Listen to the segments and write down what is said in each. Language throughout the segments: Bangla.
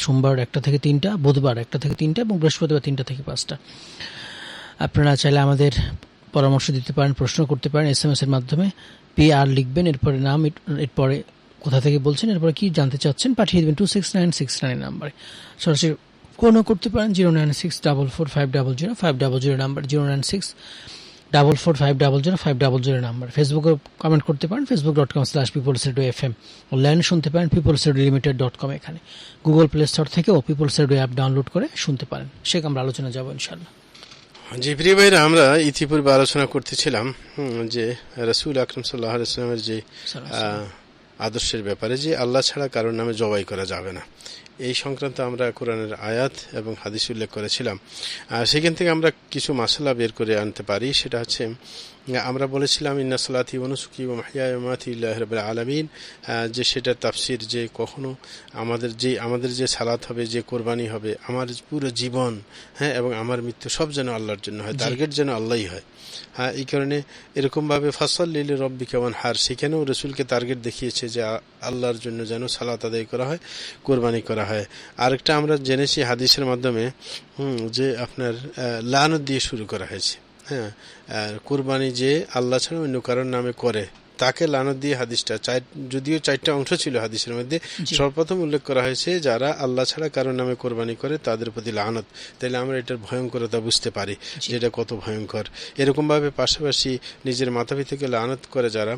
সোমবার 1টা থেকে 3টা, বুধবার 1টা থেকে 3টা এবং বৃহস্পতিবার 3টা থেকে 5টা। আপনারা চাইলে আমাদের পরামর্শ দিতে পারেন, প্রশ্ন করতে পারেন SMS এর মাধ্যমে। PR লিখবেন, এরপরে নাম, এরপরে কোথা থেকে বলছেন, এরপরে কি জানতে চাচ্ছেন পাঠিয়ে দেবেন 26969 নাম্বারে। সরাসরি ফোনও করতে পারেন 09644500500 নাম্বার, 09644500500 নাম্বার। ফেসবুকে কমেন্ট করতে পারেন facebook.com/peoplesradio.fm। অনলাইন শুনতে পারেন peoplesradiolimited.com। এখানে গুগল প্লে স্টোর থেকেও পিপলস রেডিও অ্যাপ ডাউনলোড করে শুনতে পারেন। সেখানে আমরা আলোচনা যাবো ইনশাআল্লাহ। জি প্রিয় ভাইরা, আমরা ইতিপূর্বে আলোচনা করতেছিলাম যে রাসূল আকরাম সাল্লাল্লাহু আলাইহি ওয়াসাল্লামের যে আদর্শের ব্যাপারে, যে আল্লাহ ছাড়া কারোর নামে জবাই করা যাবে না, এই সংক্রান্ত আমরা কোরআনের আয়াত এবং হাদিস উল্লেখ করেছিলাম। সেখান থেকে আমরা কিছু মাসলা বের করে আনতে পারি। সেটা হচ্ছে, আমরা বলেছিলাম ইন্না সালাতি ওয়া নুসুকি ওয়া মাহইয়ায়া ওয়া মামাতি লিল্লাহি রাব্বিল আলামিন, যে সেটার তাফসীর যে কখনো আমাদের যে সালাত হবে, যে কোরবানি হবে, আমার পুরো জীবন, এবং আমার মৃত্যু সব যেন আল্লাহর জন্য হয়, টার্গেট যেন আল্লাহই হয়। এই কারণে এরকমভাবে ফাসাল্লি লিরাব্বিকা ওয়ানহার, সেখানেও রাসূলকে টার্গেট দেখিয়েছে যে আল্লাহর জন্য যেন সালাত আদায় করা হয়, কোরবানি করা হয়। আরেকটা আমরা জেনেছি হাদিসের মাধ্যমে যে আপনার লানত দিয়ে শুরু করা হয়েছে। কোরবানি যে আল্লাহ ছাড়া অন্য কারোর নামে করে তাকে লানত দিয়ে হাদিসটা, যদিও 4টা অংশ ছিল হাদিসের মধ্যে, সর্বপ্রথম উল্লেখ করা হয়েছে যারা আল্লাহ ছাড়া কারোর নামে কোরবানি করে তাদের প্রতি লানত। তাইলে আমরা এটার ভয়ঙ্করতা বুঝতে পারি যে এটা কত ভয়ঙ্কর। এরকমভাবে পাশাপাশি নিজের মাতা পিতাকে লানত করে যারা,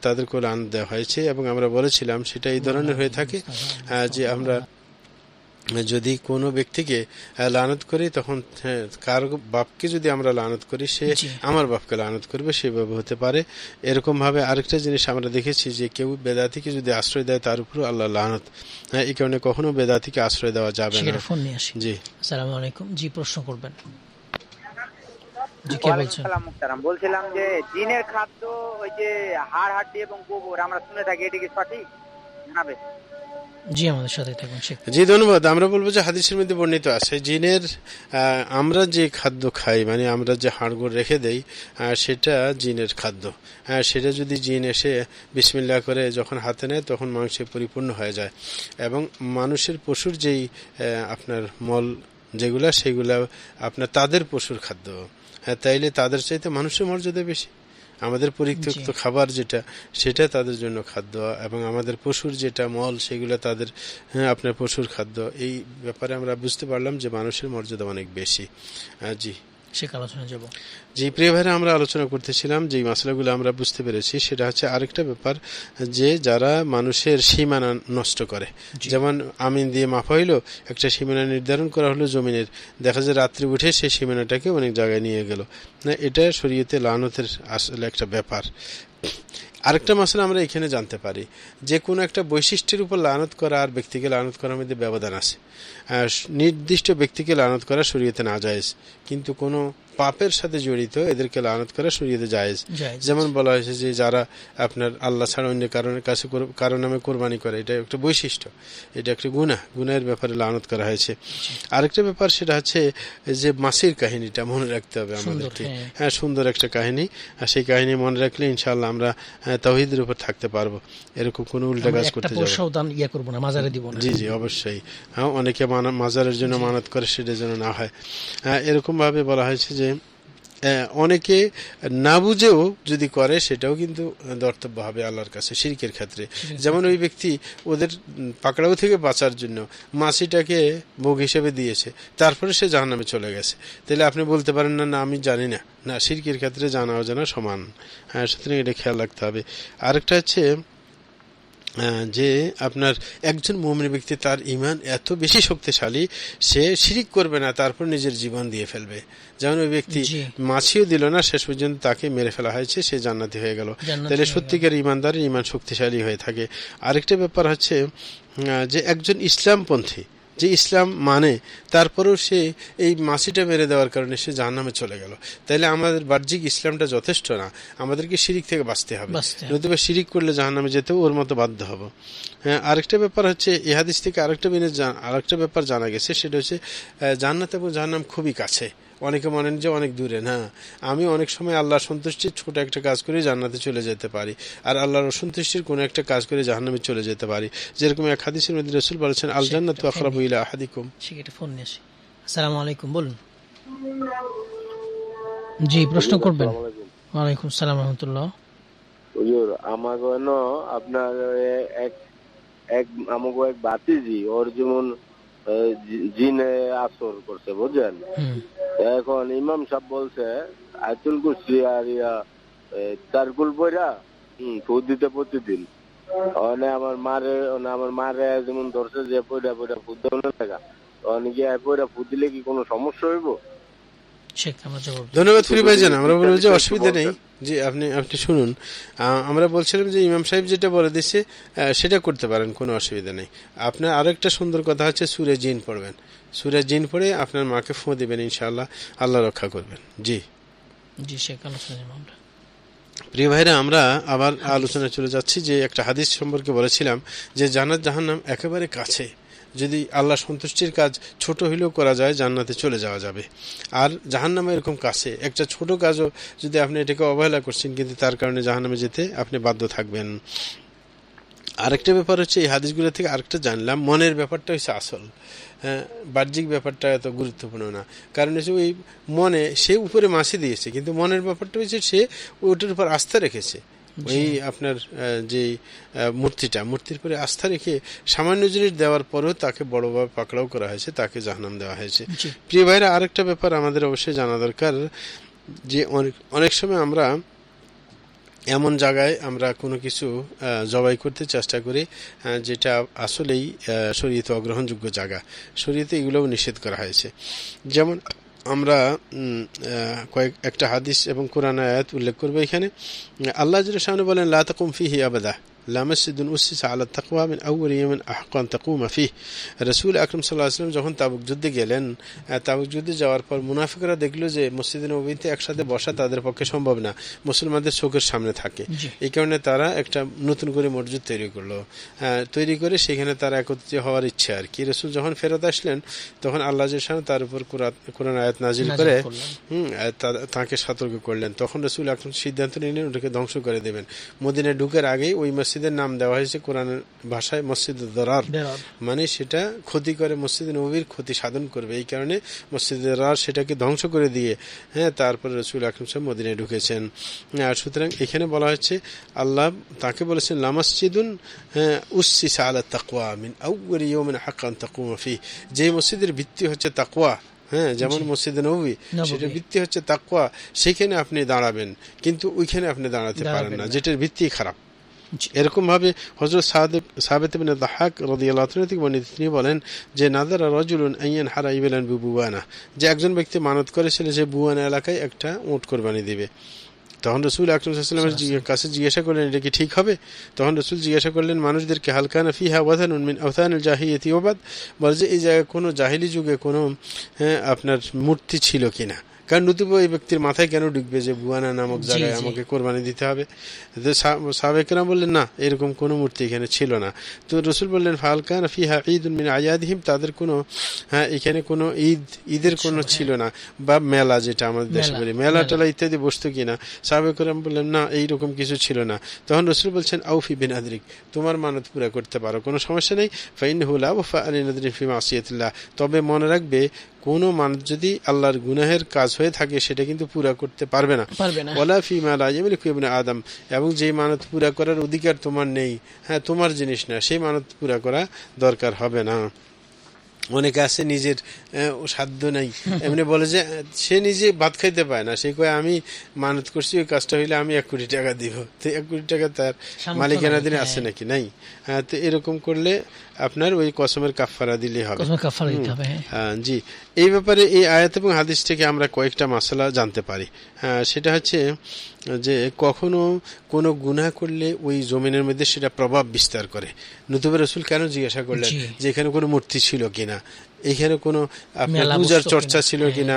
তাদেরকেও লানত দেওয়া হয়েছে। এবং আমরা বলেছিলাম সেটা এই ধরনের হয়ে থাকে যে আমরা যদি কোনো ব্যক্তিকে লানত করি, তখন কার বাপকে যদি আমরা লানত করি, সে আমার বাপকে লানত করবে, সেভাবে হতে পারে। এরকম ভাবে আরেকটা জিনিস আমরা দেখেছি যে কেউ বেদাতিকে যদি আশ্রয় দেয় তার উপর আল্লাহ লানত। এই কারণে কখনো বেদাতিকে আশ্রয় দেওয়া যাবে না। জি, আসসালামু আলাইকুম। জি, প্রশ্ন করবেন। জি, কে বলছেন? বলছিলাম যে জিনের খাদ্য ওই যে হাড় হাড্ডি এবং গোবর আমরা শুনে থাকি, এটা কি সঠিক? জানাবে। জি, আমাদের সাথে থাকুন। জি, ধন্যবাদ। আমরা বলবো যে হাদিসের মধ্যে বর্ণিত আছে জিনের, আমরা যে খাদ্য খাই, মানে আমরা যে হাড়গোড় রেখে দেই, সেটা জিনের খাদ্য। সেটা যদি জিন এসে বিসমিল্লাহ করে যখন হাতে নেয়, তখন মাংসে পরিপূর্ণ হয়ে যায়। এবং মানুষের পশুর যেই আপনার মল যেগুলা, সেগুলা আপনার তাদের পশুর খাদ্য। তাইলে তাদের চাইতে মানুষের মর্যাদা বেশি। আমাদের পরিত্যক্ত খাবার যেটা, সেটা তাদের জন্য খাদ্য, এবং আমাদের পশুর যেটা মল, সেগুলো তাদের আপনার পশুর খাদ্য। এই ব্যাপারে আমরা বুঝতে পারলাম যে মানুষের মর্যাদা অনেক বেশি। জি, আলোচনা যাব। জি প্রিয় ভাইরা, আমরা আলোচনা করতেছিলাম যে মশলাগুলো আমরা বুঝতে পেরেছি। সেটা হচ্ছে আরেকটা ব্যাপার, যে যারা মানুষের সীমানা নষ্ট করে, যেমন আমিন দিয়ে মাপা হইলো, একটা সীমানা নির্ধারণ করা হলো জমিনের, দেখা যায় রাত্রি উঠে সেই সীমানাটাকে অনেক জায়গায় নিয়ে গেল, না, এটা শরীয়তে লানতের আসলে একটা ব্যাপার। আরেকটা মশলা আমরা এখানে জানতে পারি, যে কোনো একটা বৈশিষ্ট্যের উপর লানত করা আর ব্যক্তিকে লানত করার মধ্যে ব্যবধান আছে। নির্দিষ্ট ব্যক্তিকে লানত করা শরীয়তে না জায়েজ, কিন্তু কোনো পাপের সাথে জড়িত এদেরকে লানত করা শরীয়তে জায়েজ। যেমন বলা হয়েছে যে যারা আপনার আল্লাহ ছাড়া অন্য কারণের কাছে কারো নামে কোরবানি করে, এটা একটা বৈশিষ্ট্য, এটা একটা গুনাহের ব্যাপারে লানত করা হয়েছে। আরেকটা ব্যাপার, সেটা হচ্ছে যে মাসির কাহিনীটা মনে রাখতে হবে আমাদেরকে। সুন্দর একটা কাহিনী, আর সেই কাহিনী মনে রাখলে ইনশাআল্লাহ আমরা তাওহীদের উপর থাকতে পারবো। এরকম কোনো উল্টা কাজ করতে যাবো না। জি জি, অবশ্যই। অনেকে মাজারের জন্য মানত করে, সেটার জন্য না হয়। এরকম ভাবে বলা হয়েছে যে অনেকে না বুঝেও যদি করে, সেটাও কিন্তু ধর্তব্য হবে আল্লাহর কাছে শিরকের ক্ষেত্রে। যেমন ওই ব্যক্তি ওদের পাকড়াও থেকে বাঁচার জন্য মাছিটাকে ভোগ হিসেবে দিয়েছে, তারপরে সে জাহান্নামে চলে গেছে। তাহলে আপনি বলতে পারেন না, না আমি জানি না। না, শিরকের ক্ষেত্রে জানা অজানা সমান। সুতরাং এটা খেয়াল রাখতে হবে। আরেকটা হচ্ছে যে আপনার একজন মুমিন ব্যক্তি, তার ঈমান এত বেশি শক্তিশালী, সে শিরিক করবে না, তারপর নিজের জীবন দিয়ে ফেলবে। যেমন ওই ব্যক্তি মাছিও দিল না, শেষ পর্যন্ত তাকে মেরে ফেলা হয়েছে, সে জান্নাতি হয়ে গেল। তাহলে সত্যিকার ঈমানদারের ঈমান শক্তিশালী হয়ে থাকে। আরেকটা ব্যাপার হচ্ছে যে একজন ইসলামপন্থী, যে ইসলাম মানে, তারপরেও সে এই মাছিটা মেরে দেওয়ার কারণে সে জাহান্নামে চলে গেল। তাইলে আমাদের বাহ্যিক ইসলামটা যথেষ্ট না, আমাদেরকে শিরিক থেকে বাঁচতে হবে। নতুবা শিরিক করলে জাহান্নামে যেতেও ওর মতো বাধ্য হব। আরেকটা ব্যাপার হচ্ছে, এই হাদিস থেকে আরেকটা ব্যাপার জানা গেছে, সেটা হচ্ছে জান্নাত এবং জাহান্নাম খুবই কাছে। অনেকে মনেন যে অনেক দূরে, না, আমি অনেক সময় আল্লাহর সন্তুষ্টির ছোট একটা কাজ করে জান্নাতে চলে যেতে পারি, আর আল্লাহর অসন্তুষ্টির কোনো একটা কাজ করে জাহান্নামে চলে যেতে পারি। যেরকম এক হাদিসের মধ্যে রাসূল বলেছেন, আল জান্নাতু আকরাবু ইলা আহাদিকুম। ঠিক, এটা ফোন নিয়ে আসি। আসসালামু আলাইকুম, বলুন। জি, প্রশ্ন করবেন। ওয়ালাইকুম সালাম রহমতুল্লাহ। হুজুর, আমাকে আপনার এক আমাকে এক ভাতিজি, ওর যেমন জিনে আসর করছে, বুঝলেন? এখন ইমাম সাহেব বলছে আয়াতুল কুরসি আর তারকুল পয়রা ফুদ দিতে প্রতিদিন। আমার মারে যেমন ধরছে যে পয়রা ফুদ দেওয়া টাকা, অনেকে পয়রা ফুদ দিলে কি কোনো সমস্যা হইব? ধন্যবাদ ফিরি ভাইজান। আমরা বলবো যে অসুবিধা নেই, যে আপনি শুনুন, আমরা বলছিলাম যে ইমাম সাহেব যেটা বলে দিচ্ছে সেটা করতে পারেন, কোনো অসুবিধা নেই। আপনার আরেকটা সুন্দর কথা হচ্ছে সূরা জিন পড়বেন, সূরা জিন পড়ে আপনার মাকে ফোঁ দিবেন, ইনশাআল্লাহ আল্লাহ রক্ষা করবেন। জি জি, শেখ আলোচনা। প্রিয় ভাইরা, আমরা আবার আলোচনায় চলে যাচ্ছি যে একটা হাদিস সম্পর্কে বলেছিলাম যে জান্নাত জাহান্নাম একেবারে কাছে, যদি আল্লাহ সন্তুষ্টির কাজ ছোট হইলেও করা যায় জান্নাতে চলে যাওয়া যাবে। আর জাহান্নামে এরকম কাছে, একটা ছোট কাজও যদি আপনি এটাকে অবহেলা করছেন, কিন্তু তার কারণে জাহান্নামে যেতে আপনি বাধ্য থাকবেন। আরেকটা ব্যাপার হচ্ছে, এই হাদিসগুলো থেকে আরেকটা জানলাম, মনের ব্যাপারটা হচ্ছে আসল। হ্যাঁ, বাহ্যিক ব্যাপারটা এত গুরুত্বপূর্ণ না, কারণ হচ্ছে ওই মনে সে উপরে মাসি দিয়েছে, কিন্তু মনের ব্যাপারটা হচ্ছে সে ওটার উপর আস্থা রেখেছে। ওই আপনার যে মূর্তির পরে আস্থা রেখে সামান্য জিনিস দেওয়ার পরেও তাকে বড়ভাবে পাকড়াও করা হয়েছে, তাকে জাহান্নাম দেওয়া হয়েছে। প্রিয় ভাইরা, আরেকটা ব্যাপার আমাদের অবশ্যই জানা দরকার, যে অনেক সময় আমরা এমন জায়গায় আমরা কোনো কিছু জবাই করতে চেষ্টা করি যেটা আসলেই শরীয়তে অগ্রহণযোগ্য জায়গা, শরীয়তে এগুলোও নিষেধ করা হয়েছে। যেমন আমরা একটা হাদিস এবং কোরআন আয়াত উল্লেখ করবো এখানে। আল্লাহ জাল্লাহু শাআনহু বলেন, লা তাকুম ফিহি আবাদা লা মাসজিদুন উসসিসা আলা তাকওয়া মিন আউয়াল ইয়াওমিন আহক্কু আন তাকুমা ফিহি। রাসূল আকরাম সাল্লাল্লাহু আলাইহি ওয়াসাল্লাম যখন তাবুক যুদ্ধে গেলেন, তাবুক যুদ্ধে যাওয়ার পর মুনাফিকরা দেখলো যে মসজিদে নববীতে একসাথে বসা তাদের পক্ষে সম্ভব না, মুসলমানদের চোখের সামনে থাকে। এই কারণে তারা একটা নতুন করে মসজিদ তৈরি করে সেখানে তারা একত্রিত হওয়ার ইচ্ছা আর কি। রাসূল যখন ফেরত আসলেন, তখন আল্লাহ জাল্লাহু শাআনহু তার উপর কোরআন আয়াত নাজিল করে তাকে সতর্ক করলেন। তখন রাসূল আকরাম সিদ্ধান্ত নিলেন ওটাকে ধ্বংস করে দেবেন। মদিনায় ঢুকার আগেই ওই মসজিদের নাম দেওয়া হয়েছে কোরআনের ভাষায় মসজিদে দরার, মানে সেটা ক্ষতি করে, মসজিদে নববীর ক্ষতি সাধন করবে। এই কারণে মসজিদে দরার সেটাকে ধ্বংস করে দিয়ে তারপরে রাসূল আকরাম সাহেব মদিনায় ঢুকেছেন। আর সুতরাং এখানে বলা হচ্ছে, আল্লাহ তাকে বলেছেন লা মাসজিদুন উসসিসা আলা তাকওয়া মিন আউয়াল ইয়াওমিন আহক্কু আন তাকুমা ফিহি, যে মসজিদের ভিত্তি হচ্ছে তাকওয়া, হ্যাঁ, যেমন মসজিদে নববী সেটার ভিত্তি হচ্ছে তাকওয়া, সেখানে আপনি দাঁড়াবেন, কিন্তু ওইখানে আপনি দাঁড়াতে পারেন না যেটার ভিত্তি খারাপ। এরকম ভাবে হযরত সাবিত ইবনে দাহাক রাদিয়াল্লাহু আনহু থেকে বর্ণিত, তিনি বলেন যে নাযারা রাজুলুন আইয়ান হারা ইবলান বিবুয়ানা, যে একজন ব্যক্তি মানত করেছিল যে বুয়ানা এলাকায় একটা উট কুরবানি দিবে। তখন রাসূল আকরাম সাল্লাল্লাহু আলাইহি ওয়াসাল্লামের কাছে জিজ্ঞাসা করলেন এটা কি ঠিক হবে? তখন রাসূল জিজ্ঞাসা করলেন মানুষদেরকে, হাল কানা ফিহা ওয়াথানুন মিন আওথানিল জাহিলিয়াতি ওয়াবাদ, বলে যে এই জায়গায় কোনো জাহিলি যুগে কোনো আপনার মূর্তি ছিল কিনা, কারণ নতুবা এই ব্যক্তির মাথায় কেন ঢুকবে যে বুয়ানা নামক জায়গায় আমাকে কোরবানি দিতে হবে। সাহাবায়ে বললেন না, এরকম কোনো মূর্তি এখানে ছিল না। তো রাসূল বললেন ফাল কানা ফিহা ঈদুন মিন আয়াদিহিম, তাদের কোনো এখানে কোনো ঈদের কোনো ছিল না, বা মেলা, যেটা আমাদের দেশে বলি মেলা টেলা ইত্যাদি বস্তু কিনা। সাহাবায়ে কেরাম বললেন না, এইরকম কিছু ছিল না। তখন রাসূল বলছেন আউফি বিন আদরিক, তোমার মানত পুরা করতে পারো, কোনো সমস্যা নেই। ফাইন্নাহু লা ওয়াফা আলি নাদরি ফি মাসিয়াতিল্লাহ, তবে মনে রাখবে কোনো মানত যদি আল্লাহর গুনাহের কাজ হয়ে থাকে সেটা কিন্তু পুরা করতে পারবে না। ওয়ালা ফি মা লা ইয়ামলিকু ইবনে আদম, এবং যে মানত পুরা করার অধিকার তোমার নেই, তোমার জিনিস না, সেই মানত পুরা করা দরকার হবে না। অনেকে আছে নিজের সাধ্য নাই, এমনি বলে যে সে নিজে ভাত খাইতে পায় না, সে কয় আমি মানত করছি ওই কাজটা হইলে আমি 1 কোটি টাকা দিব, তো 1 কোটি টাকা তার মালিকানা দিনে আছে নাকি? নাই। তো এরকম করলে আপনার ওই কসমের কাফারা দিলে হবে। জি, এই ব্যাপারে এই আয়াত এবং হাদিস থেকে আমরা কয়েকটা মাসালা জানতে পারি। সেটা হচ্ছে যে কখনো কোনো গুনাহ করলে ওই জমিনের মধ্যে সেটা প্রভাব বিস্তার করে। নতুবা রাসূল কেন জিজ্ঞাসা করলেন যে এখানে কোনো মূর্তি ছিল কিনা, এখানে কোনো আপনার পূজার চর্চা ছিল কিনা,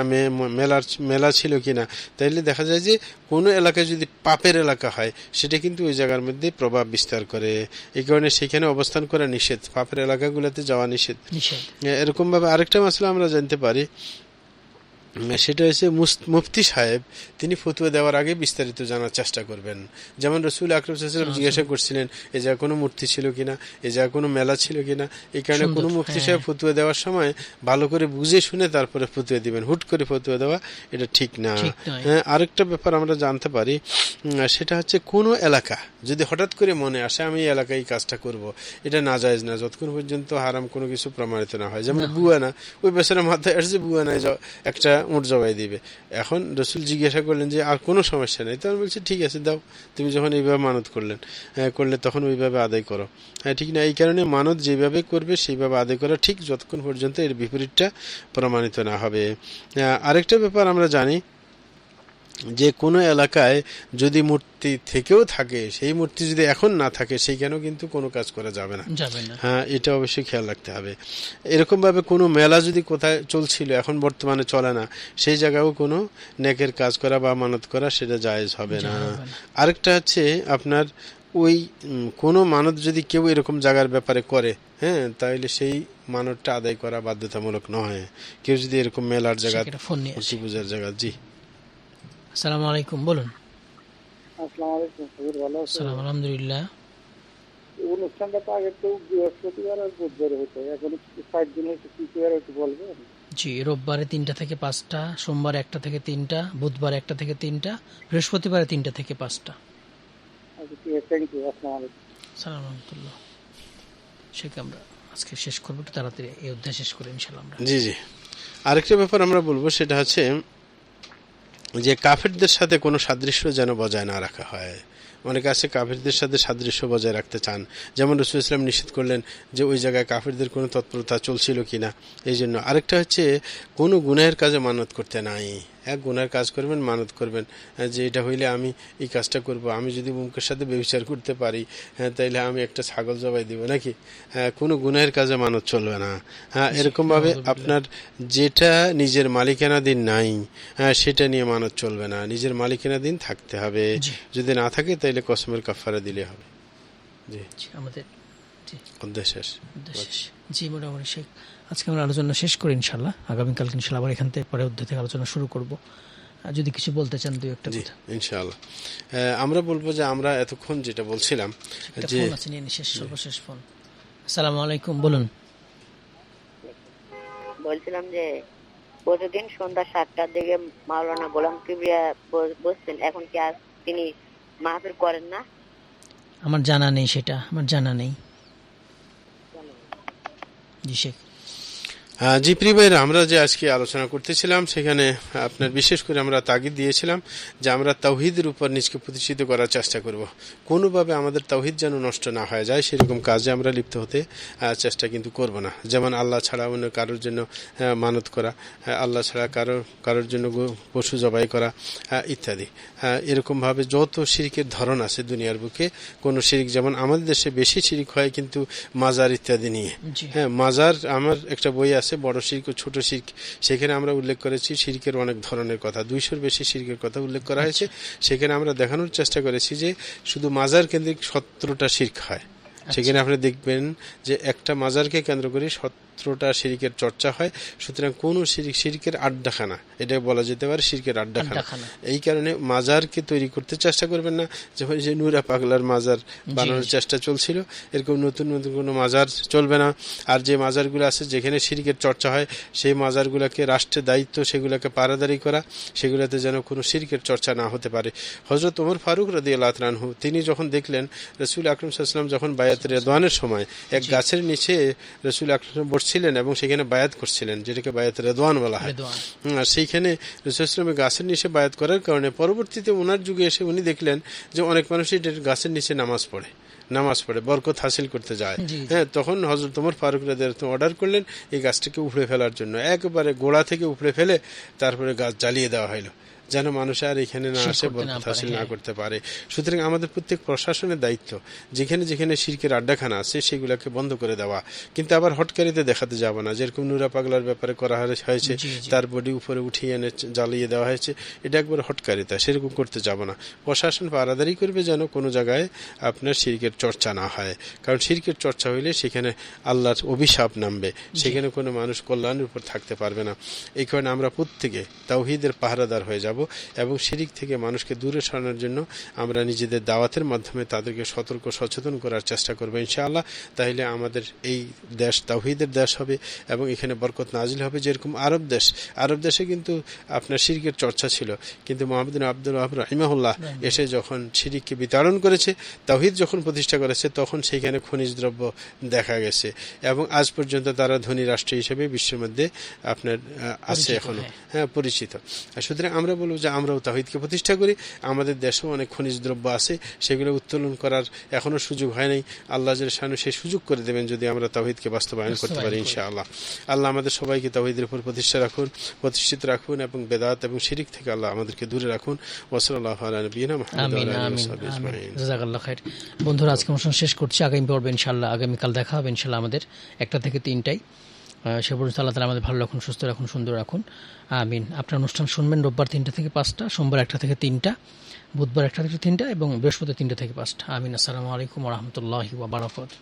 মেলা ছিল কিনা। তাইলে দেখা যায় যে কোনো এলাকায় যদি পাপের এলাকা হয় সেটা কিন্তু ওই জায়গার মধ্যে প্রভাব বিস্তার করে। এই কারণে সেখানে অবস্থান করা নিষেধ, পাপের এলাকাগুলোতে যাওয়া নিষেধ। এরকম ভাবে আরেকটা মাসলা আমরা জানতে পারি সেটা হচ্ছে মুফতি সাহেব তিনি ফতুয়া দেওয়ার আগে বিস্তারিত জানার চেষ্টা করবেন। যেমন রসুল আকরাম সাল্লাল্লাহু আলাইহি ওয়াসাল্লাম জিজ্ঞাসা করছিলেন এ জায়গায় কোনো মূর্তি ছিল কিনা, এ জায়গায় কোনো মেলা ছিল কিনা। এই কারণে কোনো মুফতি সাহেব ফতুয়া দেওয়ার সময় ভালো করে বুঝে শুনে তারপরে ফতুয়া দিবেন। হুট করে ফতুয়া দেওয়া এটা ঠিক না। হ্যাঁ, আরেকটা ব্যাপার আমরা জানতে পারি, সেটা হচ্ছে কোনো এলাকা যদি হঠাৎ করে মনে আসে আমি এই এলাকায় এই কাজটা করব, এটা নাজায়েজ না যতক্ষণ পর্যন্ত হারাম কোনো কিছু প্রমাণিত না হয়। যেমন বুয়ানা, ওই বেচারা মাথায় আসছে বুয়ানায় একটা উট জবাই দিবে। এখন রসুল জিজ্ঞাসা করলেন যে আর কোনো সমস্যা নেই, তখন বলছে ঠিক আছে দাও, তুমি যখন এইভাবে মানত করলে তখন ওইভাবে আদায় করো। হ্যাঁ, ঠিক না? এই কারণে মানত যেভাবে করবে সেইভাবে আদায় করা ঠিক, যতক্ষণ পর্যন্ত এর বিপরীতটা প্রমাণিত না হবে। আরেকটা ব্যাপার আমরা জানি যে কোনো এলাকায় যদি মূর্তি থেকেও থাকে, সেই মূর্তি যদি এখন না থাকে সেইখানেও কিন্তু কোনো কাজ করা যাবে না। হ্যাঁ, এটা অবশ্যই খেয়াল রাখতে হবে। এরকম ভাবে কোনো মেলা যদি কোথায় চলছিল এখন বর্তমানে চলে না, সেই জায়গায়ও কোনো নেকের কাজ করা বা মানত করা সেটা জায়েজ হবে না। আরেকটা হচ্ছে আপনার ওই কোনো মানত যদি কেউ এরকম জায়গার ব্যাপারে করে, হ্যাঁ, তাহলে সেই মানতটা আদায় করা বাধ্যতামূলক নয়। কেউ যদি এরকম মেলার জায়গা, মূর্তি পূজার জায়গা। জি, আসসালামু আলাইকুম, বলুন। আসসালামু আলাইকুম, হুজুর ভালো আছেন? আসসালাম, আলহামদুলিল্লাহ। অনুষ্ঠানটা তো আগে তো বৃহস্পতিবার আর বুধবার হতো, এখন 5 দিন হচ্ছে, কি করে একটু বলবেন? জি, রোববারে 3টা থেকে 5টা, সোমবার 1টা থেকে 3টা, বুধবার 1টা থেকে 3টা, বৃহস্পতিবারে 3টা থেকে 5টা। আচ্ছা, ঠিক আছে, থ্যাংক ইউ। আসসালামু আলাইকুম। সালাম রহমতুল্লাহ। শেখ, আমরা আজকে শেষ করবো, একটু তাড়াতাড়ি এই অধ্যায় শেষ করে ইনশাআল্লাহ আমরা। জি জি। আরেকটা ব্যাপার আমরা বলবো, সেটা হচ্ছে যে কাফেরদের সাথে কোনো সাদৃশ্য যেন বজায় না রাখা হয়। অনেকে আছে কাফেরদের সাথে সাদৃশ্য বজায় রাখতে চান, যেমন রাসূল ইসলাম নিষেধ করলেন যে ওই জায়গায় কাফেরদের কোনো তৎপরতা চলছিল কিনা, এই জন্য। আরেকটা হচ্ছে কোনো গুনাহের কাজে মানত করতে নাই। এক গুনার কাজ করবেন, মানত করবেন যে এটা হইলে আমি এই কাজটা করব, আমি যদি মুখের সাথে ব্যভিচার করতে পারি, হ্যাঁ, তাইলে আমি একটা ছাগল জবাই দিব নাকি। হ্যাঁ, কোনো গুনাহের কাজে মানত চলবে না। হ্যাঁ, এরকমভাবে আপনার যেটা নিজের মালিকানাধীন নাই, হ্যাঁ, সেটা নিয়ে মানত চলবে না। নিজের মালিকানাধীন থাকতে হবে, যদি না থাকে তাইলে কসমের কাফারা দিলে হবে। জি, আমাদের উদ্দেশ্য শেষ। জি, মোটামুটি শেখ, আজকে আমরা আলোচনা শেষ করি ইনশাল্লাহ। আগামীকালকে ইনশাল্লাহ আবার এখান থেকে পরে অধ্যায় থেকে আলোচনা শুরু করব। যদি কিছু বলতে চান দুই একটা কথা। ইনশাআল্লাহ আমরা বলবো যে আমরা এতক্ষণ যেটা বলছিলাম যে ফোন আছে, নিয়ে শেষ, সর্বশেষ ফোন। আসসালামু আলাইকুম, বলুন। বলছিলাম যে প্রতিদিন সন্ধ্যা 7টার দিকে মাওলানা গোলাম কিবরিয়া বসছেন, এখন কি আর তিনি মাহফিল করেন না? আমার জানা নেই, সেটা আমার জানা নেই। জি শেখ। জি প্রিয় ভাইরা, আমরা যে আজকে আলোচনা করতেছিলাম সেখানে আপনার বিশেষ করে আমরা তাগিদ দিয়েছিলাম যে আমরা তাওহীদের উপর নিজকে প্রতিষ্ঠিত করার চেষ্টা করব। কোনোভাবে আমাদের তাওহীদ যেন নষ্ট না হয়ে যায় সেরকম কাজে আমরা লিপ্ত হতে চেষ্টা কিন্তু করব না। যেমন আল্লাহ ছাড়া অন্য কারোর জন্য মানত করা, আল্লাহ ছাড়া কারোর জন্য পশু জবাই করা ইত্যাদি। এরকমভাবে যত শিরকের ধরন আছে দুনিয়ার বুকে, কোনো শিরক, যেমন আমাদের দেশে বেশি শিরক হয় কিন্তু মাজার ইত্যাদি নিয়ে। হ্যাঁ, মাজার, আমার একটা বই আছে বড় শিরক ও ছোট শিরক, সেখানে আমরা উল্লেখ করেছি শিরকের অনেক ধরনের কথা, 200-র বেশি শিরকের কথা উল্লেখ করা হয়েছে। সেখানে আমরা দেখানোর চেষ্টা করেছি যে শুধু মাজার কেন্দ্রিক 17টা শিরক হয়। সেখানে আপনি দেখবেন যে একটা মাজারকে কেন্দ্র করে 17টা শিরকের চর্চা হয়। সুতরাং কোন শিরকের আড্ডাখানা, এটা বলা যেতে পারে শিরকের আড্ডাখানা। এই কারণে মাজারকে তৈরি করতে চেষ্টা করবেন না। যেমন যে নুরা পাগলার মাজার বানানোর চেষ্টা চলছিল, এরকম নতুন নতুন কোনো মাজার চলবে না। আর যে মাজারগুলো আছে যেখানে শিরকের চর্চা হয় সেই মাজারগুলোকে রাষ্ট্রের দায়িত্ব সেগুলোকে পাহারাদারি করা, সেগুলোতে যেন কোনো শিরকের চর্চা না হতে পারে। হযরত ওমর ফারুক রাদিয়াল্লাহু তাআলা আনহু তিনি যখন দেখলেন রাসূল আকরাম সাল্লাল্লাহু আলাইহি ওয়াসাল্লাম যখন বায়াত রিদওয়ানের সময় এক গাছের নিচে রাসূল আকরাম বসছিলেন এবং সেখানে বায়াত করছিলেন, যেটাকে বায়াত রিদওয়ান বলা হয়। আর সেইখানে রাসূল ইসলামের গাছের নিচে বায়াত করার কারণে পরবর্তীতে ওনার যুগে এসে উনি দেখলেন যে অনেক মানুষই গাছের নিচে নামাজ পড়ে বরকত হাসিল করতে যায়। হ্যাঁ, তখন হযরত ওমর ফারুক রাদিয়াল্লাহু তাআলা অর্ডার করলেন এই গাছটাকে উপড়ে ফেলার জন্য। একেবারে গোড়া থেকে উপড়ে ফেলে তারপরে গাছ জ্বালিয়ে দেওয়া হলো। যেন মানুষ আর এখানে না শিরক আসে, করতে না বরকত পারে, হাসিল না হ্যাঁ। করতে পারে। সুতরাং আমাদের প্রত্যেক প্রশাসনের দায়িত্ব যেখানে যেখানে শিরকের আড্ডাখানা আছে সেগুলোকে বন্ধ করে দেওয়া, কিন্তু আবার হটকারিতে দেখাতে যাব না। যেরকম নুরা পাগলার ব্যাপারে করা হয়েছে, জি, জি। তার বডি উপরে উঠিয়ে এনে জ্বালিয়ে দেওয়া হয়েছে, এটা একবার হটকারিতা, সেরকম করতে যাব না। প্রশাসন পাহারাদারি করবে যেন কোনো জায়গায় আপনার শিরকের চর্চা না হয়, কারণ শিরকের চর্চা হইলে সেখানে আল্লাহর অভিশাপ নামবে, সেখানে কোনো মানুষ কল্যাণের উপর থাকতে পারবে না। এই কারণে আমরা প্রত্যেকে তাওহীদের পাহারাদার হয়ে যাব এবং শিরিক থেকে মানুষকে দূরে সরানোর জন্য আমরা নিজেদের দাওয়াতের মাধ্যমে তাদেরকে সতর্ক সচেতন করার চেষ্টা করবো ইনশাআল্লাহ। তাহলে আমাদের এই দেশ তাওহীদের দেশ হবে এবং এখানে বরকত নাজিল হবে। যেরকম আরব দেশে কিন্তু আপনার শিরকের চর্চা ছিল, কিন্তু মুহাম্মদ বিন আব্দুল ওয়াহাব রাহিমাহুল্লাহ এসে যখন শিরিককে বিতাড়ন করেছে, তাওহীদ যখন প্রতিষ্ঠা করেছে, তখন সেইখানে খনিজ দ্রব্য দেখা গেছে এবং আজ পর্যন্ত তারা ধনী রাষ্ট্র হিসেবে বিশ্বের মধ্যে আপনার আছে এখনো, হ্যাঁ, পরিচিত। সুতরাং আমরা বলবো যে আমরাও তাওহীদকে প্রতিষ্ঠা করি। আমাদের দেশেও অনেক খনিজ দ্রব্য আছে, সেগুলো উত্তোলন করার এখনো সুযোগ হয় নাই। আল্লাহ জাল্লা শানু সেই সুযোগ করে দেবেন যদি আমরা তাওহীদকে বাস্তবায়ন করতে পারি ইনশাআল্লাহ। আল্লাহ আমাদের সবাইকে তাওহীদের উপর প্রতিষ্ঠিত রাখুন এবং বেদাত এবং শিরিক থেকে আল্লাহ আমাদেরকে দূরে রাখুন। ওয়াসাল্লাহু আলা নবিয়িনা মুহাম্মদ ওয়া আমিন আলা আলিহি আমিন ওয়া সাহবিহি আজমাইন। জাযাকাল্লাহ খাইর। বন্ধুরা, আজকে অনুষ্ঠান শেষ করছি। আগামী পর্বে ইনশাআল্লাহ আগামীকাল দেখা হবে ইনশাআল্লাহ আমাদের 1টা থেকে 3টায়। সে পর্যন্ত আল্লাহ তাআলা আমাদের ভালো রাখুন, সুস্থ রাখুন, সুন্দর রাখুন, আমিন। আপনার অনুষ্ঠান শুনবেন রোববার 3টা থেকে 5টা, সোমবার 1টা থেকে 3টা, বুধবার 1টা থেকে 3টা এবং বৃহস্পতি 3টা থেকে 5টা। আমিন। আসসালামু আলাইকুম ওয়া রাহমাতুল্লাহি ওয়া বারাকাতুহু।